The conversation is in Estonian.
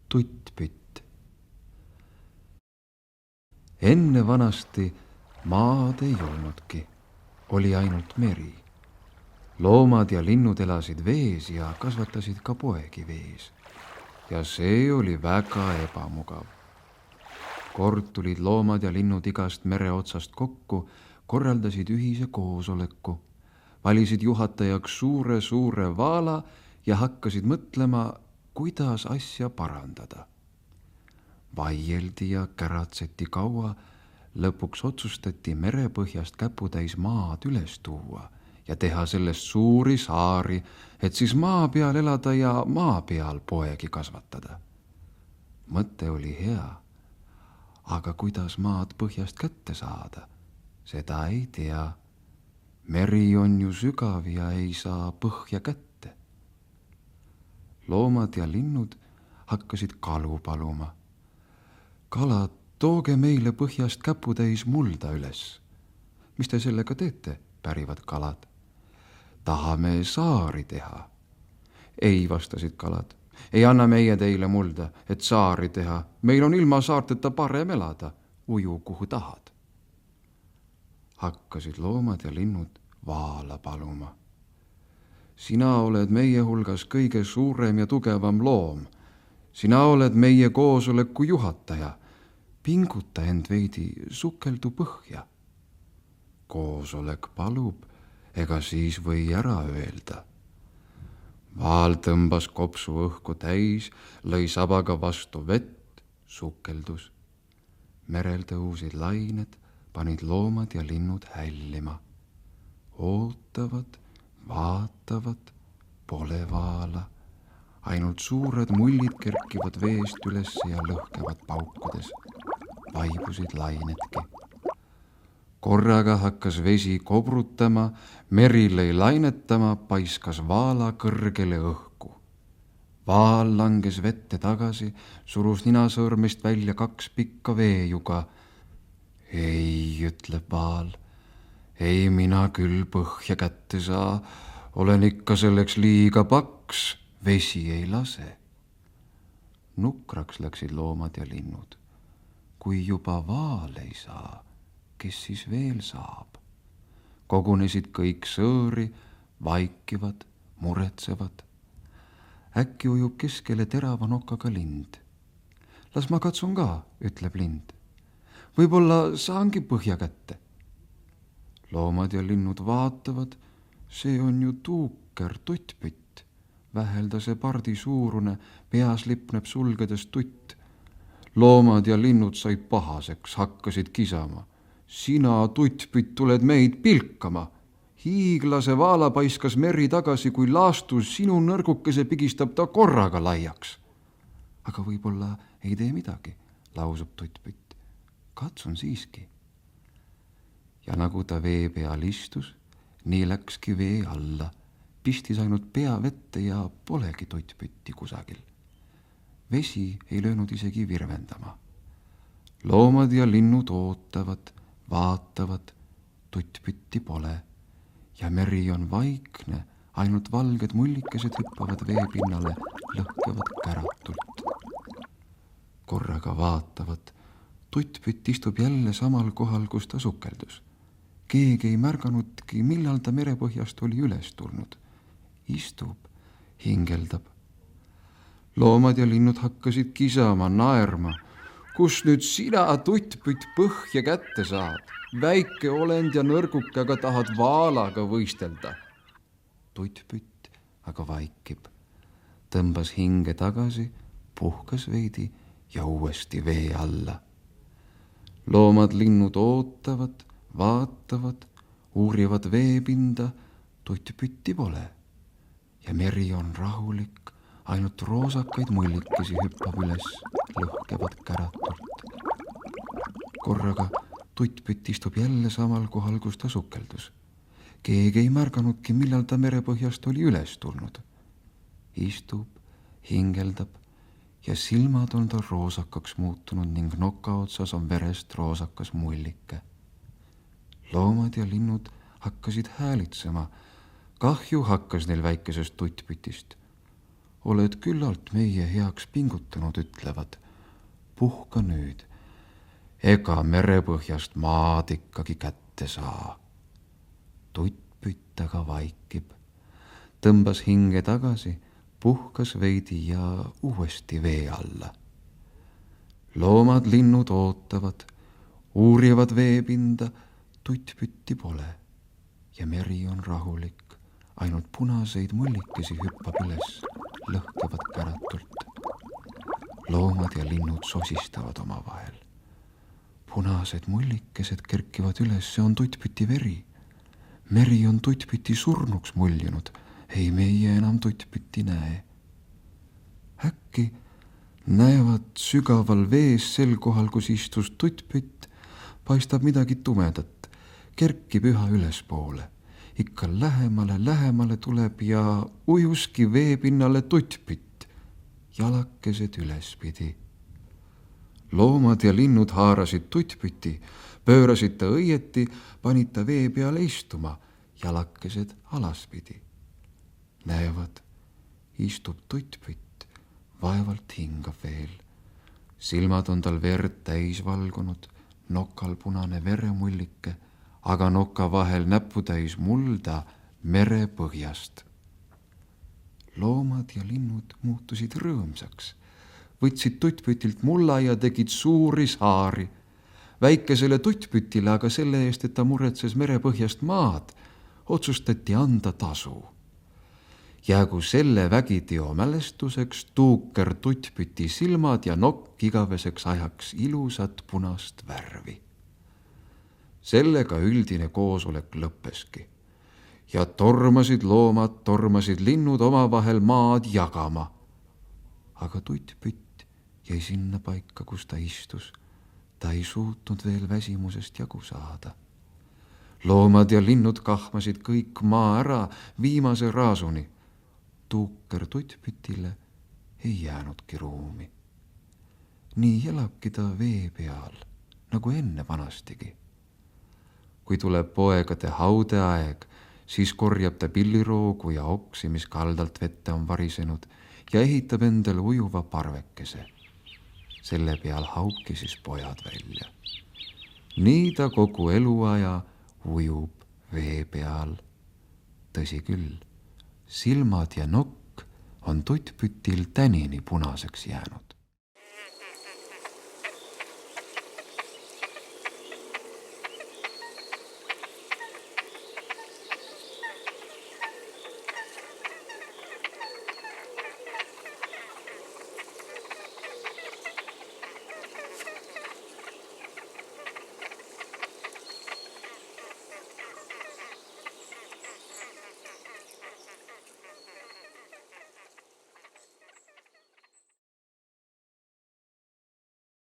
tuttpütt. Enne vanasti maad ei olnudki, oli ainult meri. Loomad ja linnud elasid vees ja kasvatasid ka poegi vees. Ja see oli väga ebamugav. Kord tulid loomad ja linnud igast mere otsast kokku, korraldasid ühise koosoleku, valisid juhatajaks suure vaala ja hakkasid mõtlema, kuidas asja parandada. Vaieldi ja käratseti kaua, lõpuks otsustati merepõhjast käputäis maad üles tuua ja teha sellest suuri saari, et siis maa peal elada ja maa peal poegi kasvatada. Mõte oli hea, aga kuidas maad põhjast kätte saada, seda ei tea. Meri on ju sügav ja ei saa põhja kätte. Loomad ja linnud hakkasid kalu paluma. Kalad, tooge meile põhjast käputäis mulda üles. Mis te sellega teete, pärivad kalad. Tahame saari teha. Ei, vastasid kalad, ei anna meie teile mulda, et saari teha. Meil on ilma saarteta parem elada, uju kuhu tahad. Hakkasid loomad ja linnud vaala paluma. Sina oled meie hulgas kõige suurem ja tugevam loom. Sina oled meie koosoleku juhataja. Pinguta end veidi, sukeldu põhja. Koosolek palub, ega siis või ära öelda. Vaal tõmbas kopsu õhku täis, lõi sabaga vastu vett, sukeldus. Merel tõusid lained, panid loomad ja linnud hällima. Ootavad, vaatavad, pole vaala. Ainult suured mullid kerkivad veest üles ja lõhkevad paukudes. Vaibusid lainedki. Korraga hakkas vesi kobrutama, meri lõi lainetama, paiskas vaala kõrgele õhku. Vaal langes vette tagasi, surus ninasõõrmist välja 2 pikka veejuga. Ei, ütleb vaal, ei mina küll põhja kätte saa, olen ikka selleks liiga paks, vesi ei lase. Nukraks läksid loomad ja linnud. Kui juba vaal ei saa, kes siis veel saab? Kogunesid kõik sõõri, vaikivad, muretsevad. Äkki ujub keskele terava nokaga lind. Las ma katsun ka, ütleb lind. Võib-olla saangi põhja kätte. Loomad ja linnud vaatavad, see on ju tuuker tuttpütt. Väheldase pardi suurune, peas lipneb sulgedes tutt. Loomad ja linnud said pahaseks, hakkasid kisama. Sina, tuttpütt, tuled meid pilkama. Hiiglase vaala paiskas meri tagasi, kui laastus sinu nõrgukese pigistab ta korraga laiaks. Aga võib-olla ei tee midagi, lausub tuttpütt. Katsun siiski. Ja nagu ta vee peal istus, nii läkski vee alla. Pistis ainult pea vette ja polegi tuttpütti kusagil. Vesi ei löönud isegi virvendama. Loomad ja linnud ootavad, vaatavad, tuttpütti pole ja meri on vaikne, ainult valged mullikesed hüppavad veepinnale, lõhkevad käratult. Korraga vaatavad, tuttpütt istub jälle samal kohal, kus ta sukeldus. Keegi ei märganudki, millal ta merepõhjast oli üles tulnud. Istub, hingeldab. Loomad ja linnud hakkasid kisama, naerma. Kus nüüd sina, tuttpütt, põhja kätte saad? Väike olend ja nõrguke, aga tahad vaalaga võistelda. Tuttpütt aga vaikib. Tõmbas hinge tagasi, puhkas veidi ja uuesti vee alla. Loomad, linnud ootavad, vaatavad, uurivad veepinda, tuttpütti pole. Ja meri on rahulik, ainult roosakaid mullikesi hüppab üles, lõhkevad käratult. Korraga tuttpütt istub jälle samal kohal, kus ta sukeldus. Keegi ei märganudki, millal ta merepõhjast oli üles tulnud. Istub, hingeldab ja silmad on ta roosakaks muutunud ning noka otsas on verest roosakas mullike. Loomad ja linnud hakkasid häälitsema. Kahju hakkas neil väikesest tuttpütist. oled küllalt meie heaks pingutanud, ütlevad. Puhka nüüd, ega merepõhjast maad ikkagi kätte saa. Tuttpütt aga vaikib, tõmbas hinge tagasi, puhkas veidi ja uuesti vee alla. Loomad, linnud ootavad, uurivad veepinda, tuttpütti pole ja meri on rahulik, ainult punaseid mullikesi hüppab üles, lõhkevad käratult. Loomad ja linnud sosistavad omavahel. Punased mullikesed kerkivad üles, see on tuttpüti veri. Meri on tuttpüti surnuks muljunud, ei meie enam tuttpütti näe. Äkki näevad sügaval vees sel kohal, kus istus tuttpütt, paistab midagi tumedat, kerkib üha ülespoole. Ikka lähemale tuleb ja ujuski veepinnale tuttpütt, jalakesed ülespidi. Loomad ja linnud haarasid tuttpüti, pöörasid ta õieti, panid ta vee peale istuma, jalakesed alaspidi. Näevad, istub tuttpütt, vaevalt hingab veel. Silmad on tal verd täis valgunud, nokal punane veremullike, aga noka vahel näputäis mulda merepõhjast. Loomad ja linnud muutusid rõõmsaks, võtsid tuttpütilt mulla ja tegid suuri saari. Väikesele tuttpütile aga selle eest, et ta muretses merepõhjast maad, otsustati anda tasu. Jäägu selle vägiteo mälestuseks tuuker tuttpüti silmad ja nokk igaveseks ajaks ilusat punast värvi. Sellega üldine koosolek lõppeski ja tormasid loomad, tormasid linnud omavahel maad jagama. Aga tuttpütt jäi sinna paika, kus ta istus. Ta ei suutnud veel väsimusest jagu saada. Loomad ja linnud kahmasid kõik maa ära viimase raasuni. Tuuker tuttpütile ei jäänudki ruumi. Nii elabki ta vee peal, nagu enne vanastigi. Kui tuleb poegade haudeaeg, siis korjab ta pilliroogu ja oksi, mis kaldalt vette on varisenud, ja ehitab endale ujuva parvekese. Selle peal hauki siis pojad välja. Nii ta kogu eluaja ujub vee peal. Tõsi küll, silmad ja nokk on tuttpütil tänini punaseks jäänud.